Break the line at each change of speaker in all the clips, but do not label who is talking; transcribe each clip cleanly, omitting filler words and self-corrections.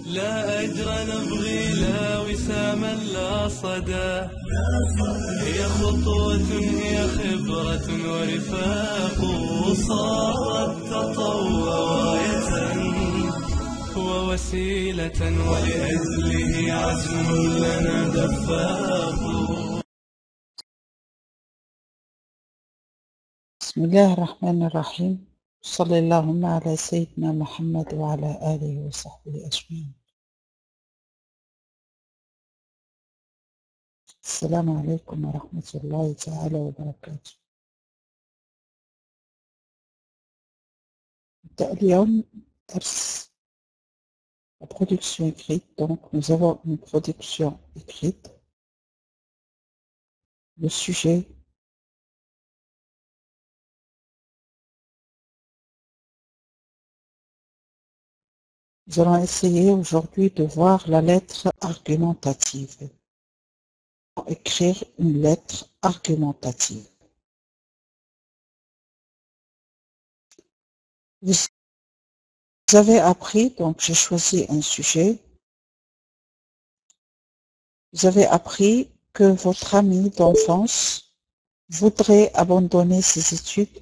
لا أجر نبغي لا وساما لا صدى، هي خطوة هي خبرة ورفاق، صارت تطوع غاية ووسيلة ولأجله عزم لنا دفاق.
بسم الله الرحمن الرحيم. صلى اللهم على سيدنا محمد وعلى آله وصحبه أجمعين. السلام عليكم ورحمة الله تعالى وبركاته. نبدأ اليوم درس la production écrite. Donc nous avons une production écrite. Le sujet, nous allons essayer aujourd'hui de voir la lettre argumentative. Écrire une lettre argumentative. Vous avez appris, donc j'ai choisi un sujet. Vous avez appris que votre ami d'enfance voudrait abandonner ses études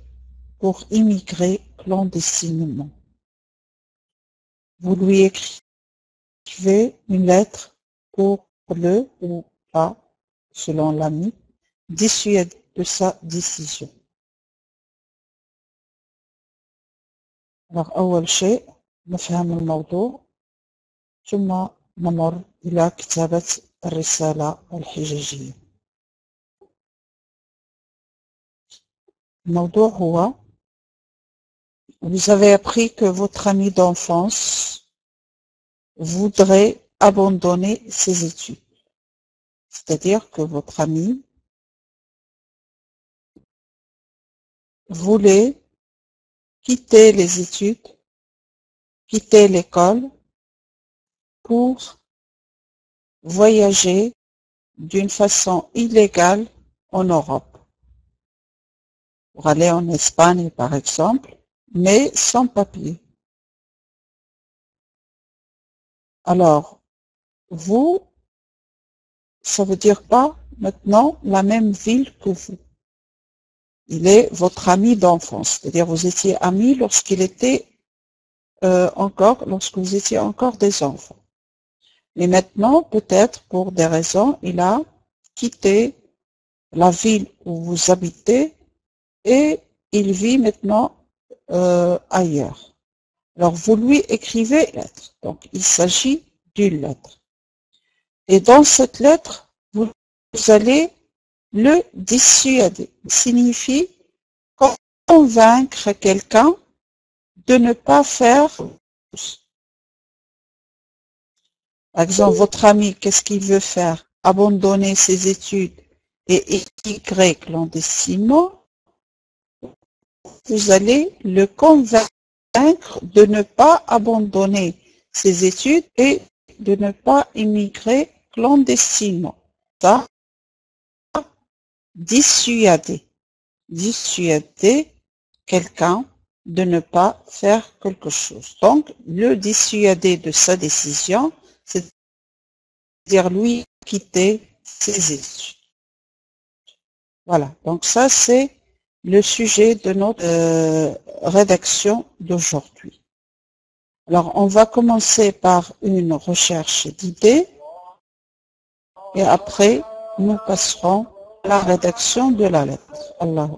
pour immigrer clandestinement. Vous lui écrivez une lettre pour le ou pas, selon l'ami, dissuader de sa décision. Alors أول شيء نفهم الموضوع ثم نمر إلى كتابة الرسالة الحجاجية. الموضوع هو: vous avez appris que votre ami d'enfance voudrait abandonner ses études. C'est-à-dire que votre ami voulait quitter les études, quitter l'école pour voyager d'une façon illégale en Europe. Pour aller en Espagne, par exemple, mais sans papier. Alors, vous, ça veut dire pas maintenant la même ville que vous. Il est votre ami d'enfance, c'est-à-dire vous étiez amis lorsqu'il était lorsque vous étiez encore des enfants. Mais maintenant, peut-être pour des raisons, il a quitté la ville où vous habitez et il vit maintenant ailleurs. Alors vous lui écrivez une lettre. Donc il s'agit d'une lettre. Et dans cette lettre, vous allez le dissuader. Signifie convaincre quelqu'un de ne pas faire. Par exemple, votre ami, qu'est-ce qu'il veut faire? Abandonner ses études et émigrer clandestinement. Vous allez le convaincre de ne pas abandonner ses études et de ne pas immigrer clandestinement. Ça, dissuader quelqu'un de ne pas faire quelque chose. Donc, le dissuader de sa décision, c'est-à-dire lui quitter ses études. Voilà, donc ça c'est le sujet de notre rédaction d'aujourd'hui. Alors, on va commencer par une recherche d'idées et après, nous passerons à la rédaction de la lettre. Allah.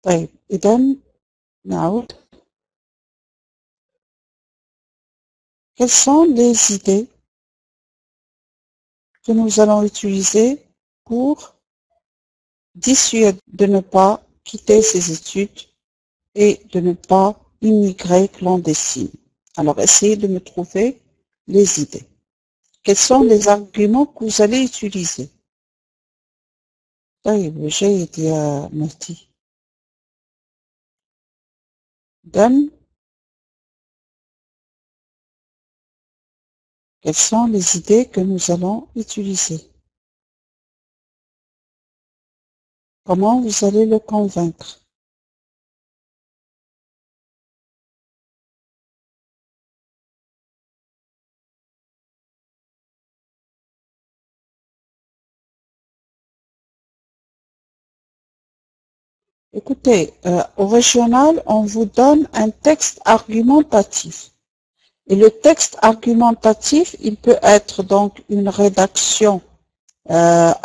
طيب إذن نعود. Quelles sont les idées que nous allons utiliser pour dissuader de ne pas quitter ses études et de ne pas immigrer clandestine? Alors, essayez de me trouver les idées. Quels sont les arguments que vous allez utiliser? طيب جيد يا مهدي. Dan, quelles sont les idées que nous allons utiliser? Comment vous allez le convaincre? Écoutez, au régional, on vous donne un texte argumentatif. Et le texte argumentatif, il peut être donc une rédaction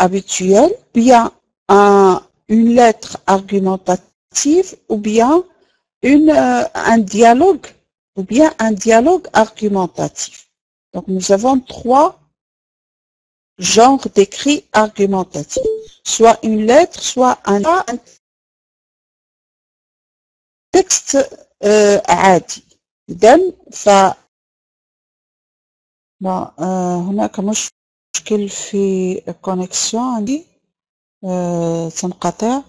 habituelle, bien une lettre argumentative, ou bien un dialogue, argumentatif. Donc nous avons trois genres d'écrits argumentatifs, soit une lettre, soit un texte عادي. إذن هناك مشكل في الكونكسيون عندي تنقطع.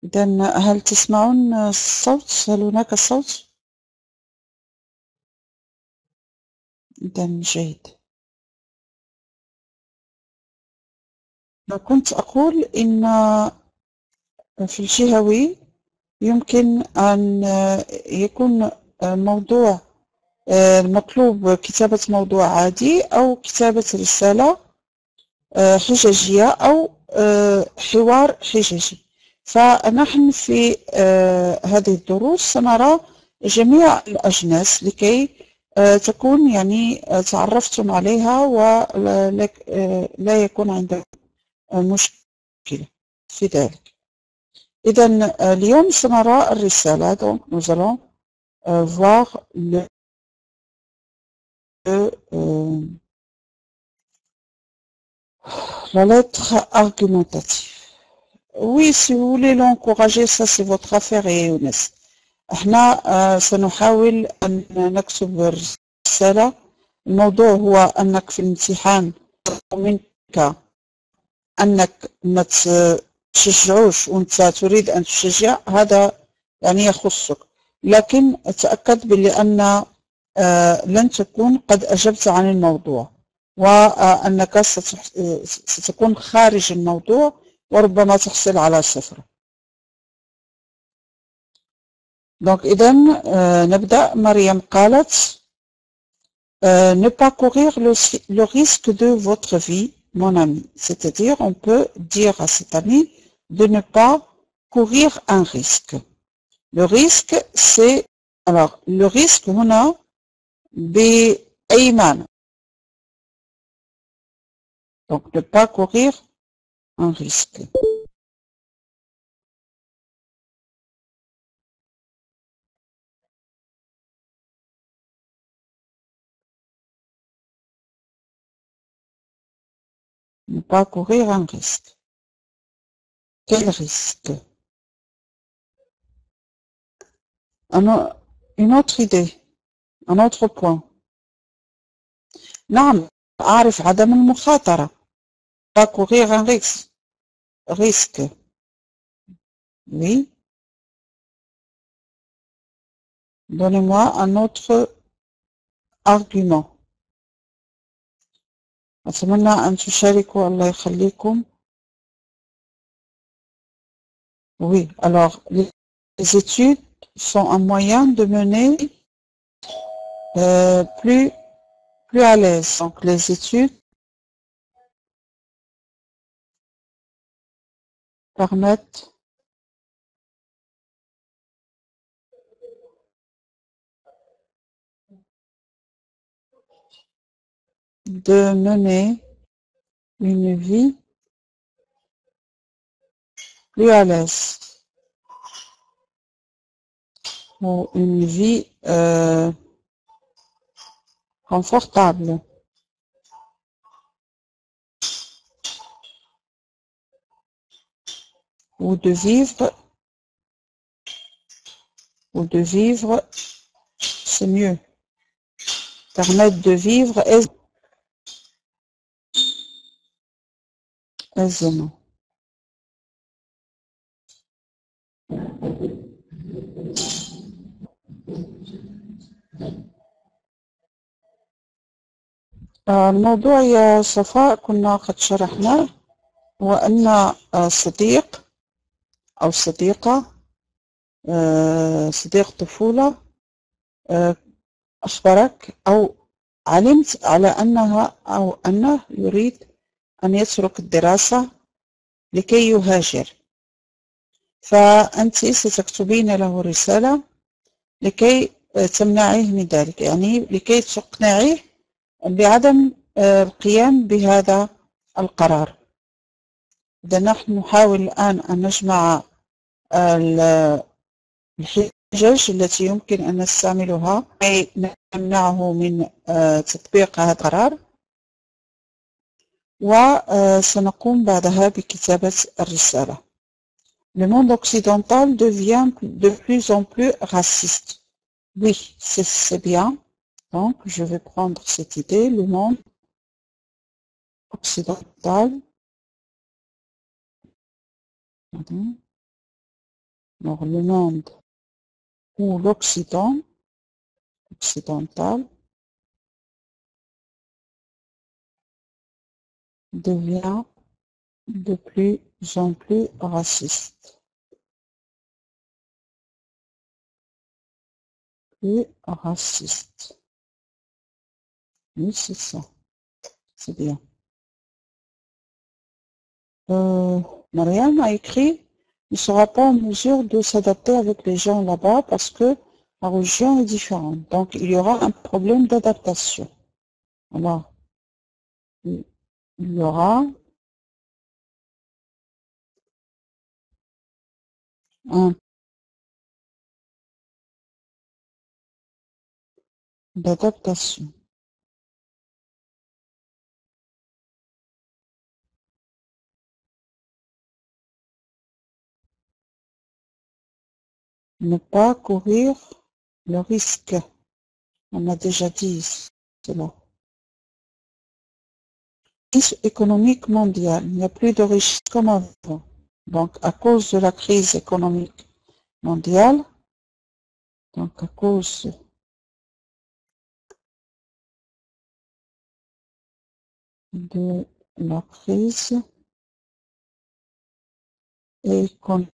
إذن هل تسمعون الصوت؟ هل هناك صوت؟ إذن جيد. كنت أقول إن في الجهوي يمكن أن يكون موضوع المطلوب كتابة موضوع عادي أو كتابة رسالة حججية أو حوار حججي. فنحن في هذه الدروس سنرى جميع الأجناس لكي تكون يعني تعرفتم عليها ولا يكون عندكم مشكلة في ذلك. إذن اليوم سنرى الرسالة. Donc nous allons voir la lettre argumentative. Oui, si vous voulez l'encourager, ça c'est votre affaire يا يونس. احنا سنحاول أن نكتب رسالة. الموضوع هو أنك في الامتحان منك أنك ما تشجعوش وأنت تريد أن تشجع، هذا يعني يخصك، لكن تأكد بأن لن تكون قد أجبت عن الموضوع، وأنك ستكون خارج الموضوع وربما تحصل على 0. Donc إذن نبدأ. مريم قالت ne pas courir le risque de votre vie, mon ami. C'est-à-dire, on peut dire à cet ami de ne pas courir un risque. Le risque, c'est... Alors, le risque, هنا بأي معنى. Donc, ne pas courir un risque. Ne pas courir un risque. Quel risque? Une autre idée, un autre point. نعم، أعرف عدم المخاطرة. Pas courir un risque. Oui. Donnez-moi un autre argument. أتمنى أن تشاركوا. الله يخليكم. Oui, alors les études sont un moyen de mener plus à l'aise. Donc les études permettent de mener une vie plus à l'aise, ou une vie confortable. Ou de vivre, c'est mieux. Permettre de vivre aisément. الموضوع يا صفاء كنا قد شرحناه، هو أن صديق أو صديقة، صديق طفولة، أخبرك أو علمت على أنها أو أنه يريد أن يترك الدراسة لكي يهاجر، فأنت ستكتبين له رسالة لكي تمنعيه من ذلك، يعني لكي تقنعيه بعدم القيام بهذا القرار. إذا نحن نحاول الآن أن نجمع الحجج التي يمكن أن نستعملها كي نمنعه من تطبيق هذا القرار، وسنقوم بعدها بكتابة الرسالة. Le monde occidental devient de plus en plus raciste. Oui, c'est bien. Donc, je vais prendre cette idée. Le monde occidental. Alors, le monde ou l'Occident occidental devient de plus en plus raciste. Plus raciste. Oui, c'est ça. C'est bien. Mariam a écrit, il ne sera pas en mesure de s'adapter avec les gens là-bas parce que la religion est différente. Donc, il y aura un problème d'adaptation. Alors, il y aura un d'adaptation. Ne pas courir le risque. On a déjà dit cela. Crise économique mondiale. Il n'y a plus de richesse comme avant. Donc, à cause de la crise économique mondiale, donc à cause de la crise économique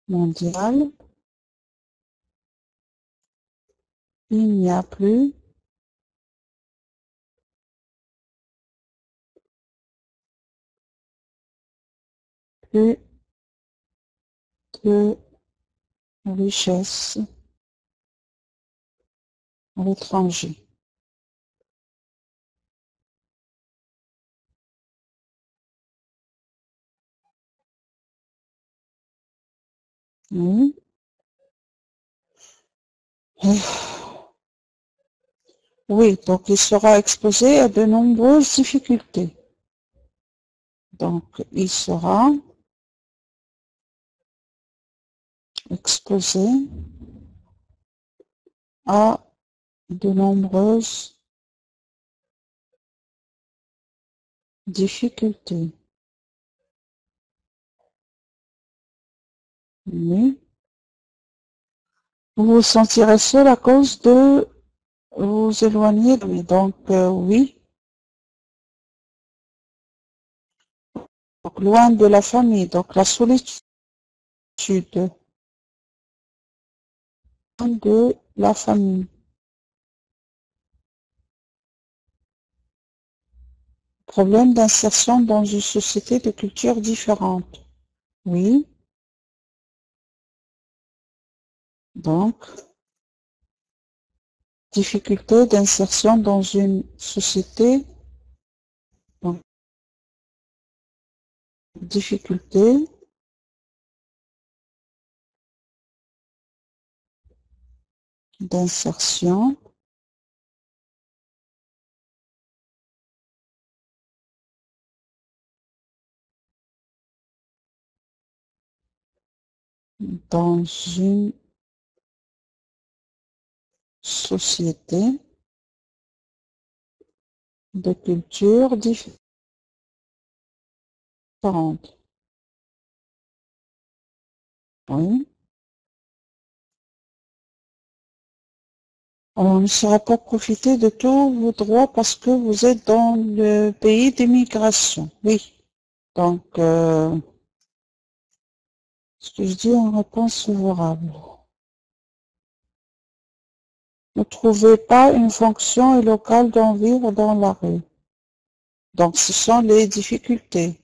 mondiale, il n'y a plus de richesse à l'étranger. Oui. Oui, donc il sera exposé à de nombreuses difficultés. Donc, il sera exposé à de nombreuses difficultés. Oui. Vous vous sentirez seul à cause de vous éloigner. Donc, oui. Donc, loin de la famille. Donc, la solitude. Loin de la famille. Problème d'insertion dans une société de cultures différentes. Oui. Donc, difficulté d'insertion dans une société. Donc, difficulté d'insertion dans une société de cultures différentes. Oui. On ne saura pas profiter de tous vos droits parce que vous êtes dans le pays d'immigration. Oui. Donc, ce que je dis en réponse favorable. Ne trouvez pas une fonction illocale d'en vivre dans la rue. Donc, ce sont les difficultés.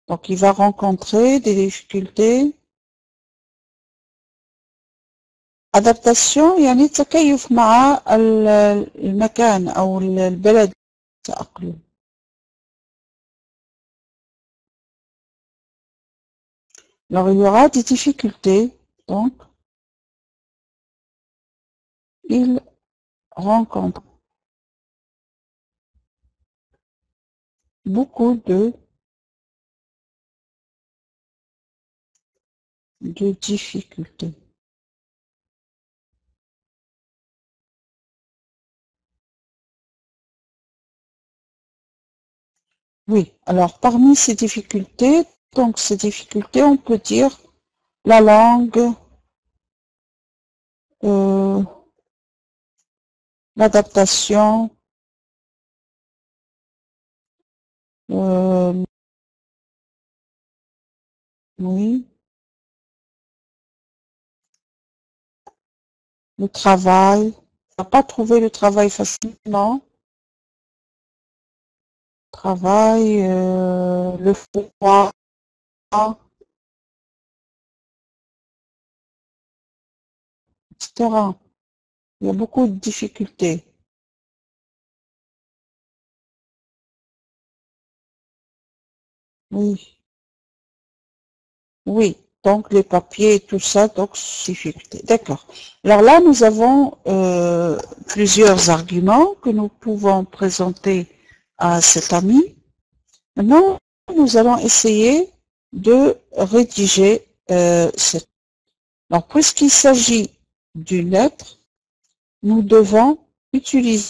Donc, il va rencontrer des difficultés. Adaptation يعني التكيف مع المكان أو البلد تأقلم. Alors, il y aura des difficultés. Donc, il rencontre beaucoup de difficultés. Oui, alors parmi ces difficultés, on peut dire la langue, l'adaptation, oui, le travail. On va pas trouver le travail facilement. Travail, le froid, etc. Il y a beaucoup de difficultés. Oui. Oui. Donc, les papiers et tout ça, donc, difficulté. D'accord. Alors là, nous avons plusieurs arguments que nous pouvons présenter à cet ami. Maintenant, nous allons essayer de rédiger cette. Alors, puisqu'il s'agit d'une lettre, nous devons utiliser,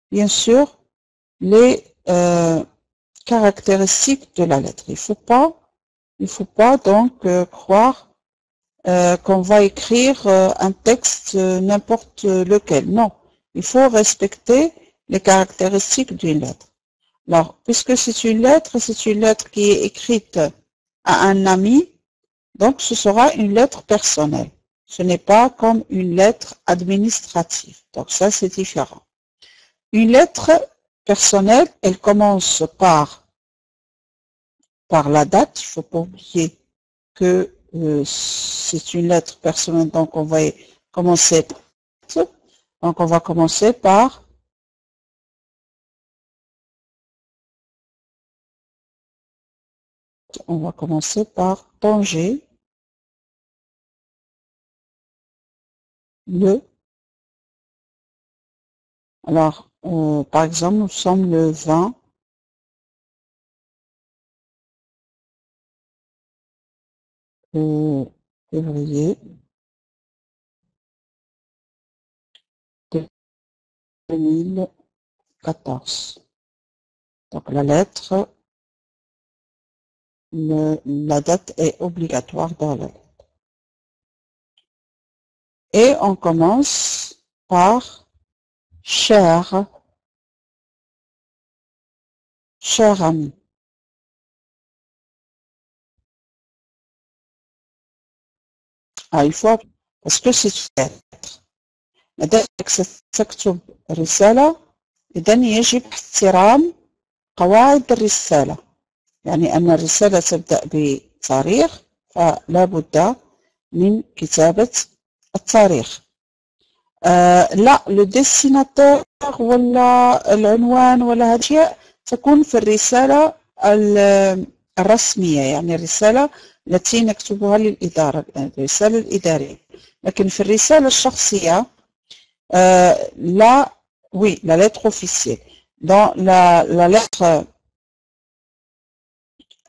bien sûr, les caractéristiques de la lettre. Il ne faut pas donc croire qu'on va écrire un texte n'importe lequel. Non, il faut respecter les caractéristiques d'une lettre. Alors, puisque c'est une lettre qui est écrite à un ami, donc ce sera une lettre personnelle. Ce n'est pas comme une lettre administrative. Donc ça, c'est différent. Une lettre personnelle, elle commence par la date. Il ne faut pas oublier que c'est une lettre personnelle, donc on va commencer. Donc on va commencer par danger. Alors, par exemple, nous sommes le 20 février 2014. Donc, la lettre, la date est obligatoire dans la lettre. Et on commence par cher ami. Il faut, parce que c'est une lettre. لذلك ستكتب رسالة، إذن يجب احترام قواعد الرسالة. يعني أن الرسالة تبدأ بتاريخ، فلا بد من كتابة التاريخ. لا لو ديسيناتور ولا العنوان ولا هذه الأشياء تكون في الرسالة الرسمية، يعني الرسالة التي نكتبها للإدارة، الرسالة الإدارية. لكن في الرسالة الشخصية la lettre officielle. Dans la lettre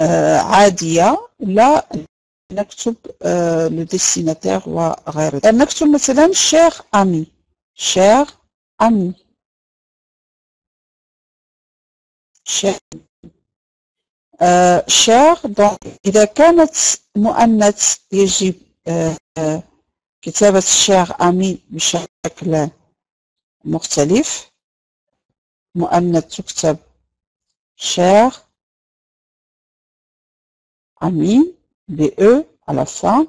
عادية لا نكتب le destinataire وغير ذلك. نكتب مثلا cher ami. cher. donc إذا كانت مؤنث يجب كتابة الشير أمي بشكل مختلف. مؤنث تكتب شير أمي بأ على fin.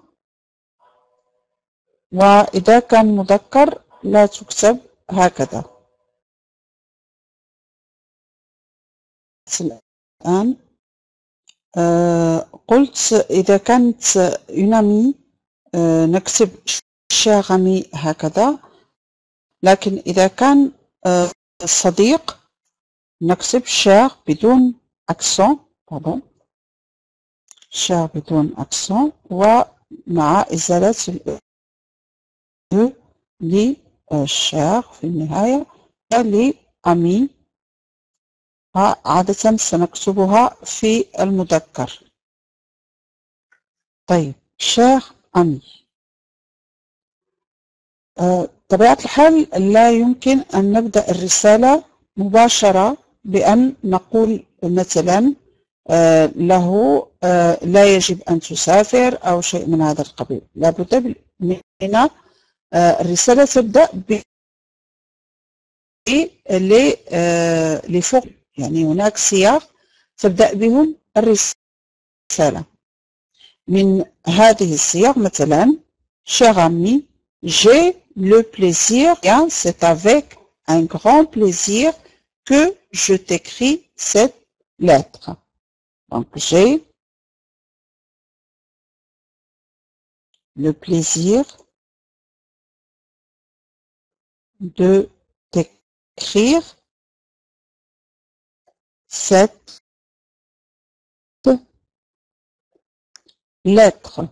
وإذا كان مذكر لا تكتب هكذا. الآن قلت إذا كانت une amie نكتب chère amie هكذا، لكن إذا كان صديق نكتب cher بدون accent، pardon، cher بدون accent ومع إزالة ال E لcher في النهاية لأمي عادة سنكتبها في المذكر. طيب cher ami. طبيعة الحال لا يمكن أن نبدأ الرسالة مباشرة بأن نقول مثلا له لا يجب أن تسافر أو شيء من هذا القبيل. لابد من الرسالة تبدأ لفوق، يعني هناك سياق تبدأ بهم الرسالة. من هذه السياق مثلا cher ami, j'ai le plaisir, c'est avec un grand plaisir que je t'écris cette lettre. Donc j'ai le plaisir de t'écrire cette lettre.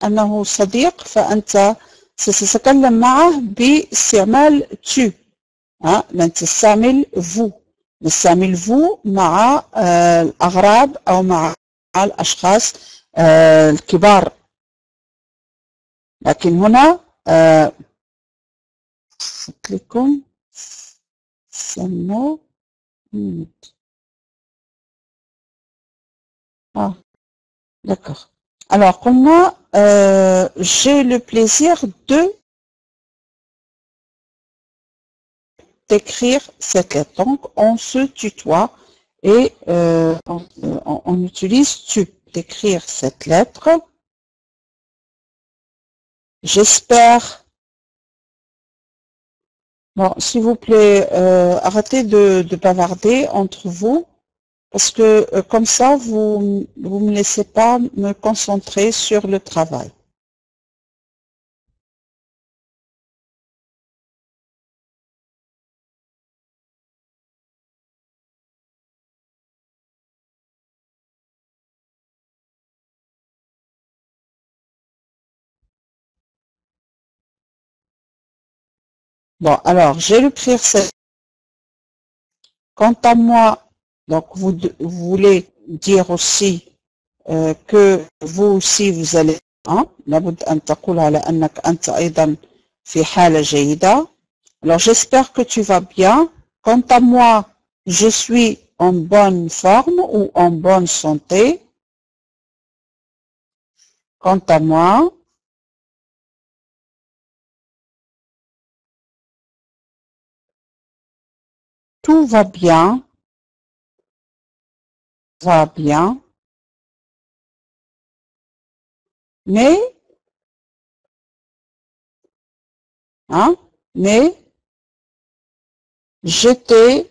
أنه صديق فأنت ستتكلم معه باستعمال tu. لن تستعمل vous. نستعمل vous مع الأغراب أو مع الأشخاص الكبار. لكن هنا لكم سمو d'accord. Alors قلنا j'ai le plaisir de d'écrire cette lettre. Donc on se tutoie et on utilise tu. D'écrire cette lettre. J'espère. Bon, s'il vous plaît, arrêtez de bavarder entre vous, parce que comme ça, vous me laissez pas me concentrer sur le travail. Bon, alors, j'ai écrire cette. Quant à moi, donc vous voulez dire aussi que vous aussi vous allez لابد أن تقول على أنك أنت أيضا في حالة جيدة. Alors j'espère que tu vas bien. Quant à moi, je suis en bonne forme ou en bonne santé. Quant à moi, tout va bien. Va bien. Mais j'étais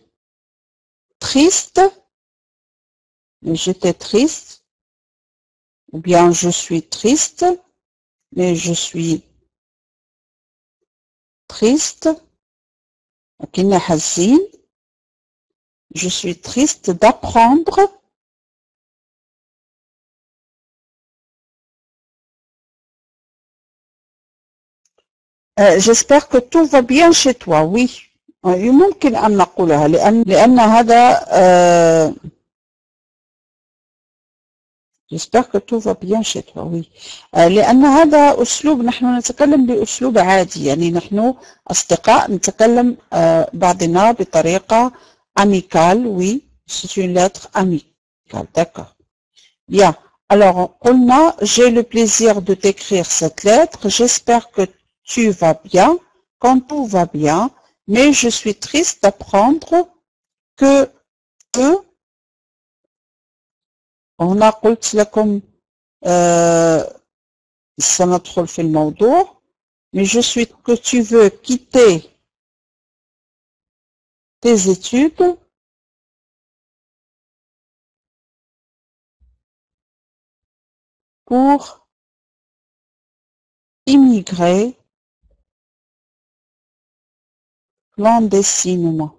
triste, ou bien je suis triste, mais je suis triste, je suis triste d'apprendre j'espère que tout va bien chez toi. Oui, يمكن أن نقولها لأن هذا j'espère que tout va bien chez toi. Oui, لأن هذا أسلوب نحن نتكلم بأسلوب عادي، يعني نحن أصدقاء نتكلم بعضنا بطريقة amicale. Oui, c'est une lettre amicale. D'accord. Bien. Alors, قلنا, j'ai le plaisir de t'écrire cette lettre. J'espère que tu vas bien, quand tout va bien, mais je suis triste d'apprendre que هنا قلت لكم سندخل في الموضوع, mais je suis que tu veux quitter tes études pour immigrer clandestinement.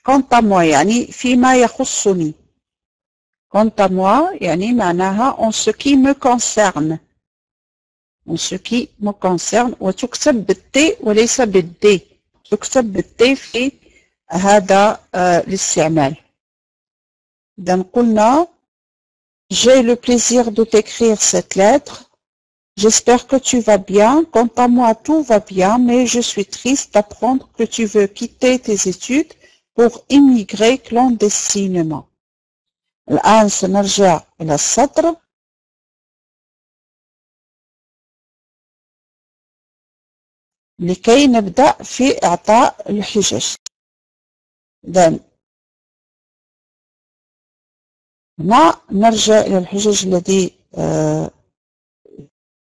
quant à moi, يعني فيما يخصني. Quant à moi, يعني معناها en ce qui me concerne. En ce qui me concerne, وتكتب بالتي وليس بالدي. تكتب بالتي في هذا الاستعمال. إذا قلنا j'ai le plaisir de t'écrire cette lettre. J'espère que tu vas bien. Quant à moi, tout va bien, mais je suis triste d'apprendre que tu veux quitter tes études pour immigrer clandestinement. الآن سنرجع إلى السطر. لكي نبدأ في إعطاء الحجج. إذن هنا نرجع إلى الحجج التي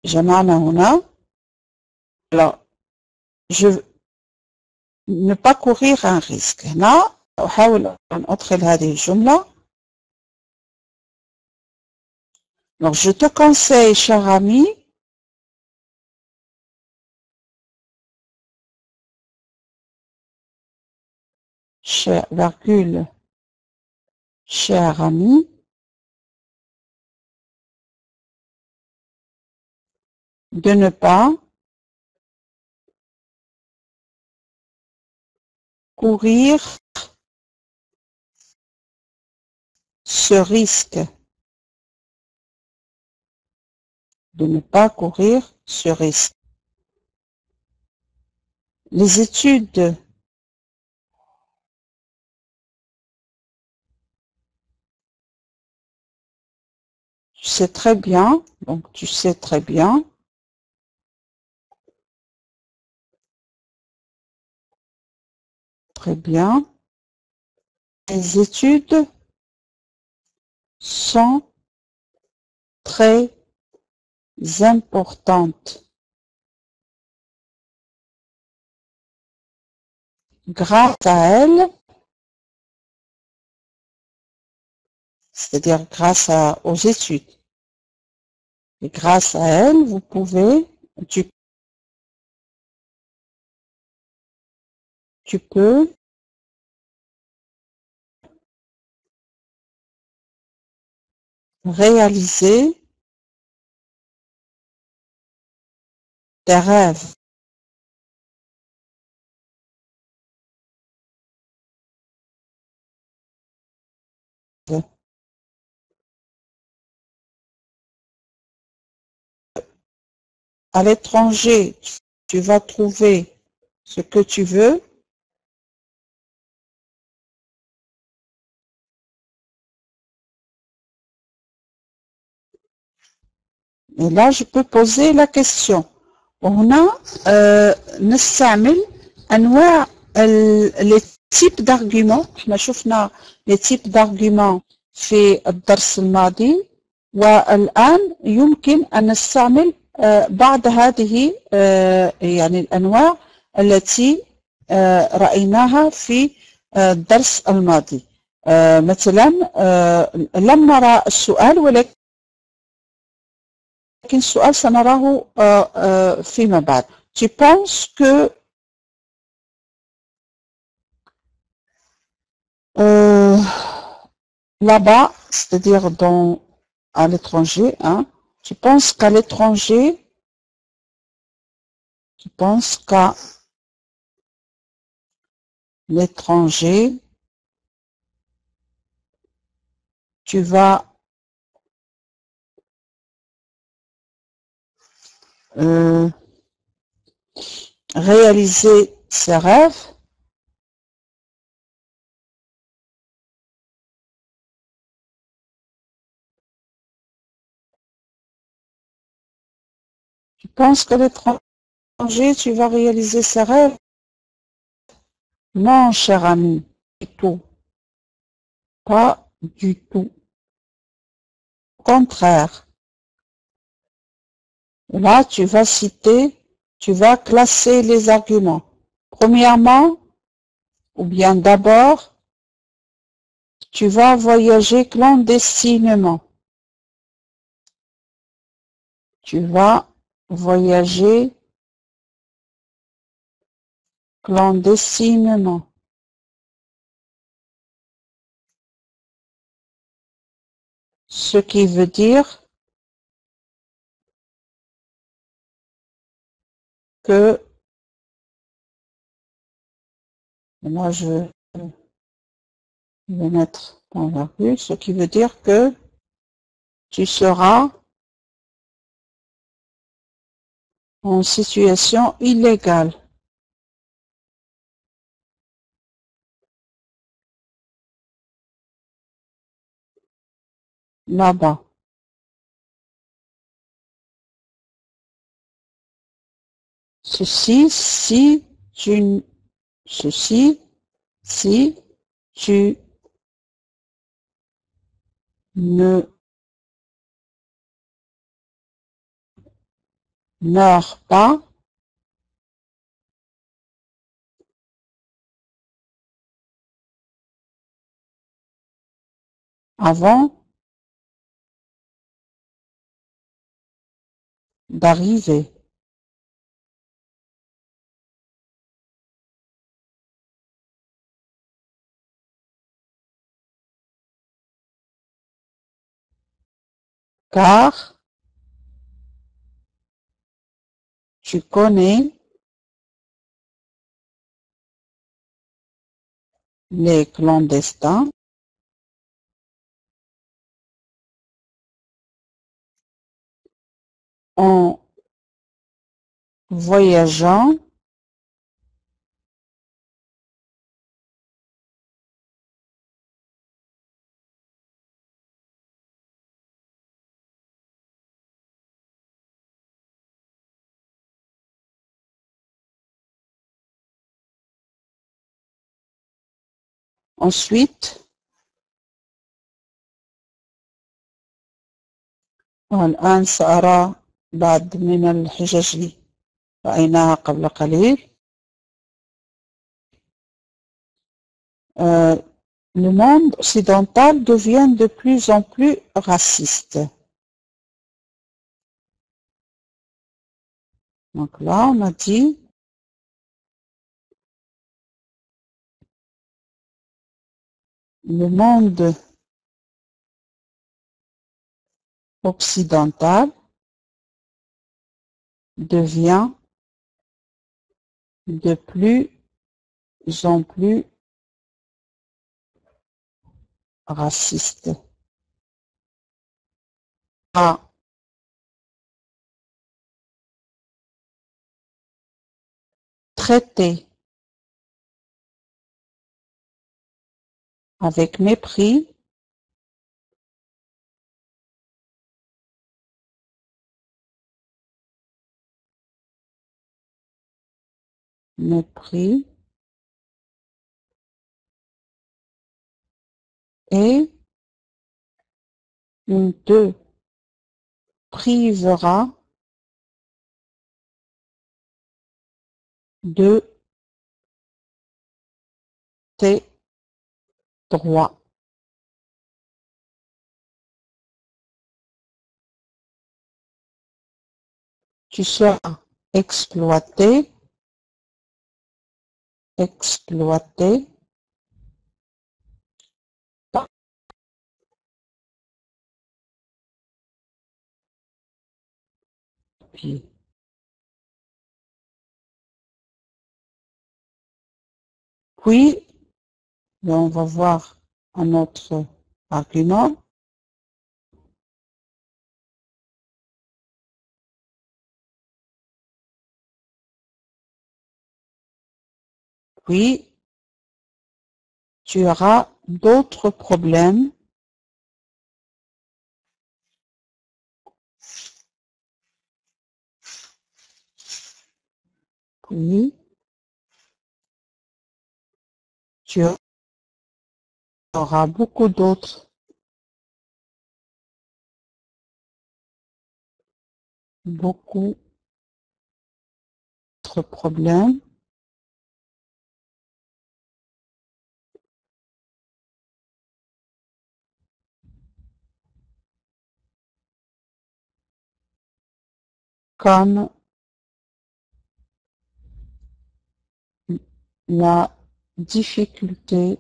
جمعنا هنا. Alors, je ne pas courir un risque. هنا أحاول أن أدخل هذه الجملة. Alors, je te conseille, cher ami, cher ami, de ne pas courir ce risque. De ne pas courir ce risque. Les études tu sais très bien, donc tu sais très bien. Très bien. Les études sont très importantes. Grâce à elles, c'est-à-dire grâce aux études. Et grâce à elles, vous pouvez, tu peux réaliser tes rêves. À l'étranger, tu vas trouver ce que tu veux. Et là, je peux poser la question. وهنا نستعمل أنواع les types d'arguments. احنا شفنا les types d'arguments في الدرس الماضي، والآن يمكن أن نستعمل بعض هذه يعني الأنواع التي رأيناها في الدرس الماضي. مثلا لم نرى السؤال، ولكن السؤال سنراه فيما بعد. Tu penses que là-bas, c'est-à-dire à l'étranger, hein, tu penses qu'à l'étranger, tu vas réaliser ses rêves. Tu penses qu'à l'étranger, tu vas réaliser ses rêves? Non, cher ami, du tout. Pas du tout. Au contraire. Là, tu vas citer, tu vas classer les arguments. Premièrement, ou bien d'abord, tu vas voyager clandestinement. Tu vas voyager clandestinement. Ce qui veut dire que, moi je vais mettre en virgule, ce qui veut dire que tu seras en situation illégale. Là-bas. Ceci, si tu ne meurs pas avant d'arriver. Car tu connais les clandestins en voyageant ensuite. والآن سأرى بعض من الحجج رأيناها قبل قليل. Le monde occidental devient de plus en plus raciste. Donc là, on a dit le monde occidental devient de plus en plus raciste. À traiter avec mépris et te privera de tes droits. Tu seras exploité, puis on va voir un autre argument. Puis, tu auras d'autres problèmes. Puis, tu auras beaucoup d'autres problèmes. Comme la difficulté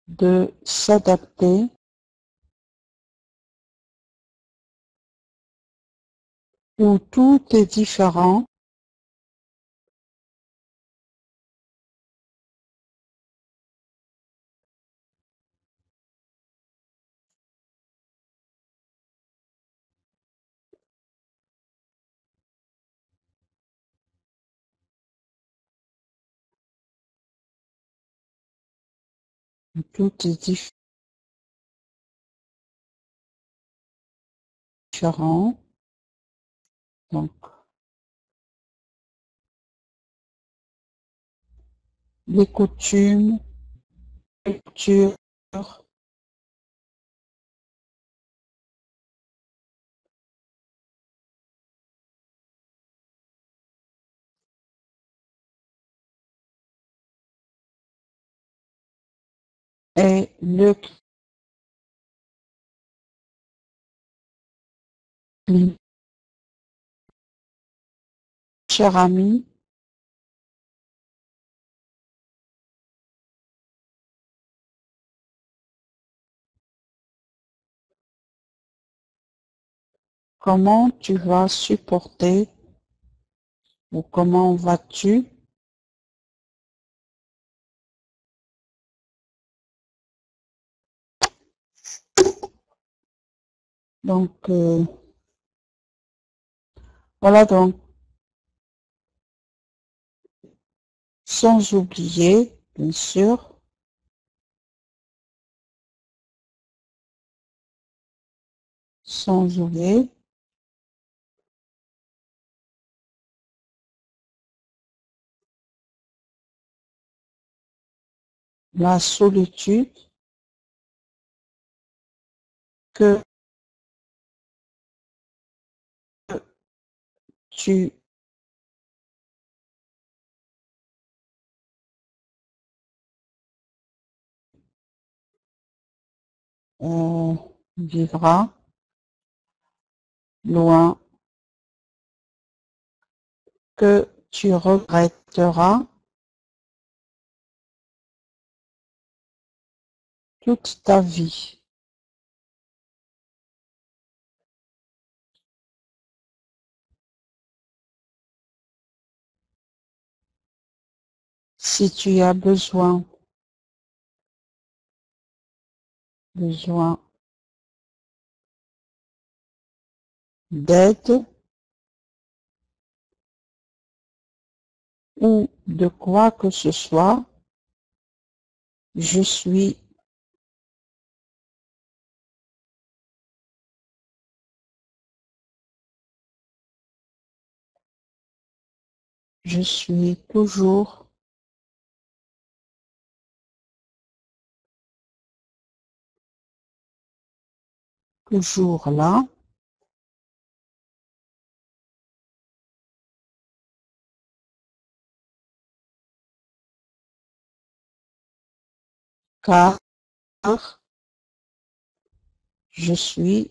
de s'adapter où tout est différent, où tout est différent. Donc, les coutumes, les cultures, et le climat. Cher ami, comment tu vas supporter ou comment vas-tu donc voilà donc sans oublier bien sûr sans oublier la solitude que tu euh, vivras loin, que tu regretteras toute ta vie. Si tu as besoin d'aide ou de quoi que ce soit, je suis toujours là, car je suis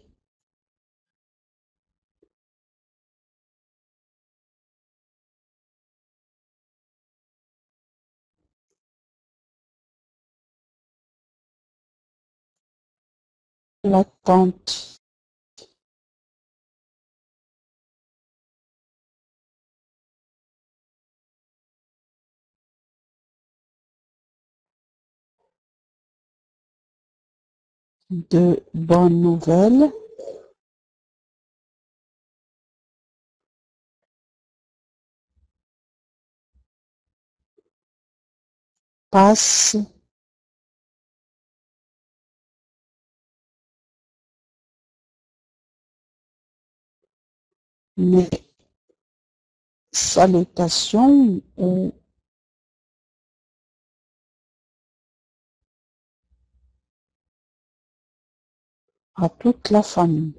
l'attente de bonnes nouvelles. Passe mes salutations à toute la famille.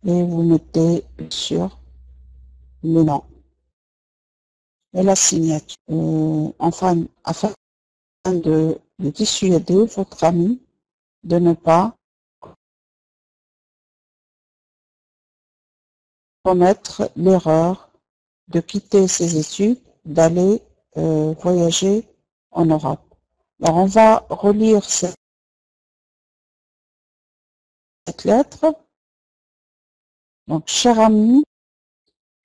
Et vous mettez sur le nom et la signature. Enfin, afin de dissuader votre ami de ne pas commettre l'erreur de quitter ses études, d'aller voyager en Europe. Alors, on va relire cette lettre. Donc, cher ami,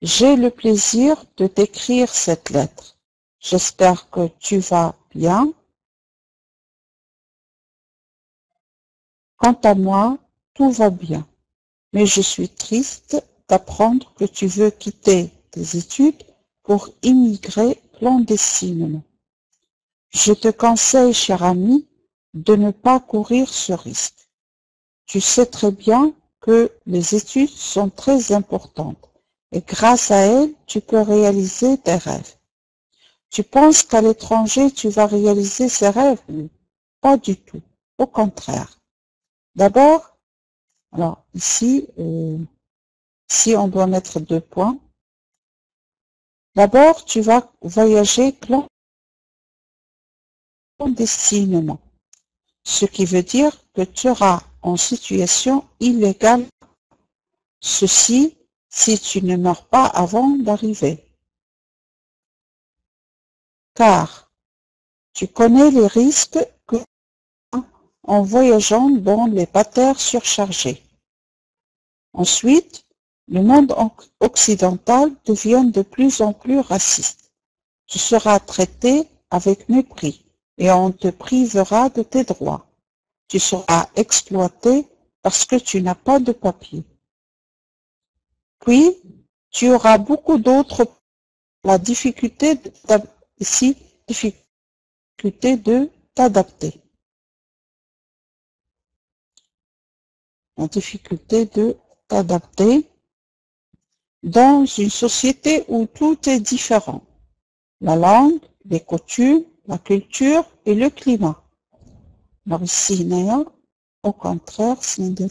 j'ai le plaisir de t'écrire cette lettre. J'espère que tu vas bien. Quant à moi, tout va bien. Mais je suis triste d'apprendre que tu veux quitter tes études pour immigrer clandestinement. Je te conseille, cher ami, de ne pas courir ce risque. Tu sais très bien que les études sont très importantes et grâce à elles, tu peux réaliser tes rêves. Tu penses qu'à l'étranger, tu vas réaliser ces rêves? Pas du tout. Au contraire. D'abord, alors ici, si on doit mettre 2 points. D'abord, tu vas voyager clandestinement, ce qui veut dire que tu seras en situation illégale. Ceci si tu ne meurs pas avant d'arriver. Car tu connais les risques que en voyageant dans les patères surchargés. Ensuite, le monde occidental devient de plus en plus raciste. Tu seras traité avec mépris et on te privera de tes droits. Tu seras exploité parce que tu n'as pas de papier. Puis, tu auras beaucoup d'autres. La difficulté de t'adapter. La difficulté de t'adapter dans une société où tout est différent. La langue, les coutumes, la culture et le climat. Alors ici, Néa, au contraire, c'est 2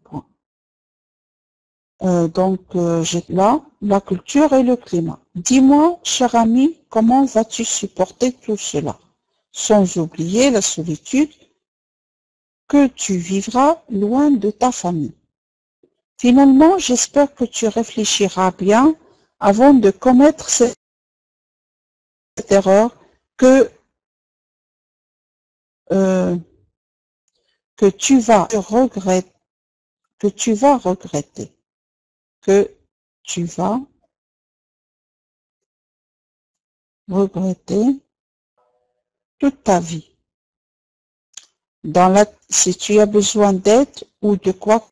points. J'ai là la culture et le climat. Dis-moi, cher ami, comment vas-tu supporter tout cela, sans oublier la solitude que tu vivras loin de ta famille. Finalement, j'espère que tu réfléchiras bien avant de commettre cette erreur que tu vas regretter, toute ta vie. Si tu as besoin d'aide ou de quoi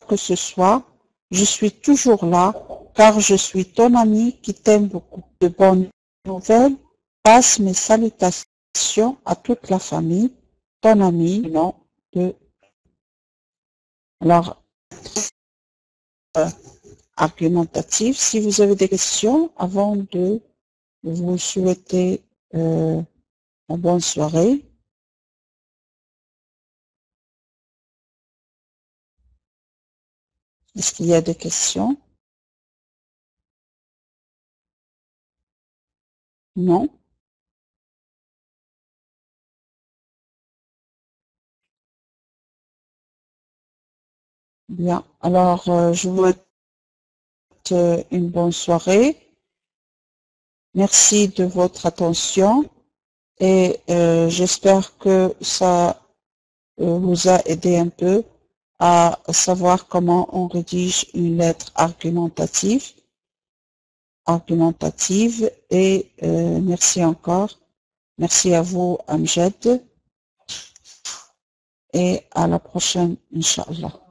que ce soit, je suis toujours là, car je suis ton ami qui t'aime beaucoup. De bonnes nouvelles, passe mes salutations à toute la famille, ton ami, nom de... Alors, argumentatif, si vous avez des questions avant de vous souhaiter une bonne soirée. Est-ce qu'il y a des questions? Non? Bien. Alors, je vous souhaite une bonne soirée. Merci de votre attention et j'espère que ça vous a aidé un peu à savoir comment on rédige une lettre argumentative. Et merci encore. Merci à vous, Amjad. Et à la prochaine, Inch'Allah.